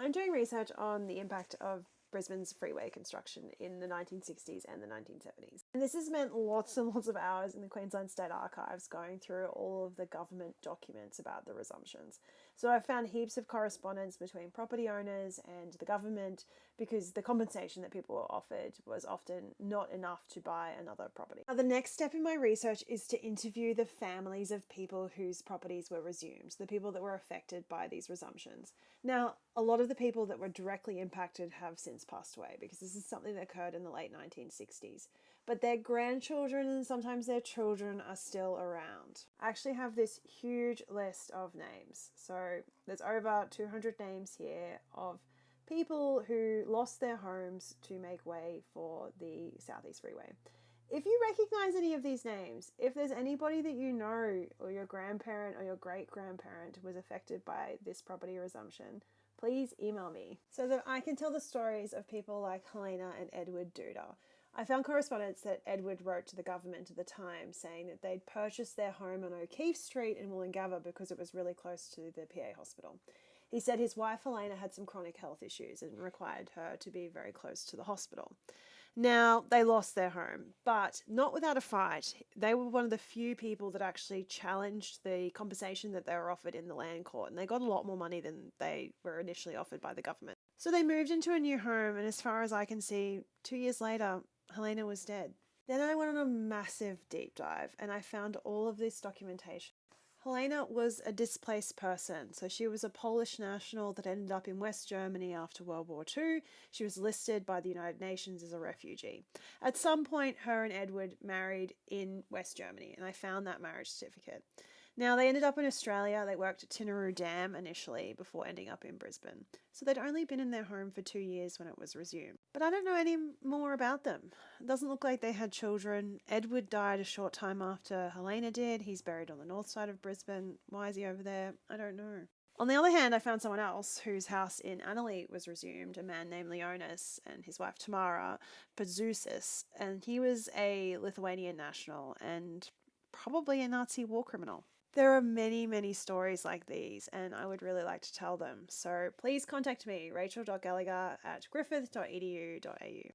I'm doing research on the impact of Brisbane's freeway construction in the 1960s and the 1970s. And this has meant lots and lots of hours in the Queensland State Archives going through all of the government documents about the resumptions. So I found heaps of correspondence between property owners and the government because the compensation that people were offered was often not enough to buy another property. Now, the next step in my research is to interview the families of people whose properties were resumed, the people that were affected by these resumptions. Now, a lot of the people that were directly impacted have since passed away because this is something that occurred in the late 1960s. But their grandchildren and sometimes their children are still around. I actually have this huge list of names. So there's over 200 names here of people who lost their homes to make way for the Southeast Freeway. If you recognize any of these names, if there's anybody that you know or your grandparent or your great-grandparent was affected by this property resumption, please email me so that I can tell the stories of people like Helena and Edward Duda. I found correspondence that Edward wrote to the government at the time saying that they'd purchased their home on O'Keefe Street in Woolloongabba because it was really close to the PA hospital. He said his wife Helena had some chronic health issues and required her to be very close to the hospital. Now, they lost their home, but not without a fight. They were one of the few people that actually challenged the compensation that they were offered in the land court, and they got a lot more money than they were initially offered by the government. So they moved into a new home, and as far as I can see, 2 years later, Helena was dead. Then I went on a massive deep dive, and I found all of this documentation. Helena was a displaced person, so she was a Polish national that ended up in West Germany after World War II. She was listed by the United Nations as a refugee. At some point, her and Edward married in West Germany, and I found that marriage certificate. Now, they ended up in Australia. They worked at Tinaroo Dam initially before ending up in Brisbane. So they'd only been in their home for 2 years when it was resumed. But I don't know any more about them. It doesn't look like they had children. Edward died a short time after Helena did. He's buried on the north side of Brisbane. Why is he over there? I don't know. On the other hand, I found someone else whose house in Annalee was resumed, a man named Leonis and his wife Tamara Pazousis, and he was a Lithuanian national and probably a Nazi war criminal. There are many, many stories like these, and I would really like to tell them. So please contact me, rachel.gallagher@griffith.edu.au.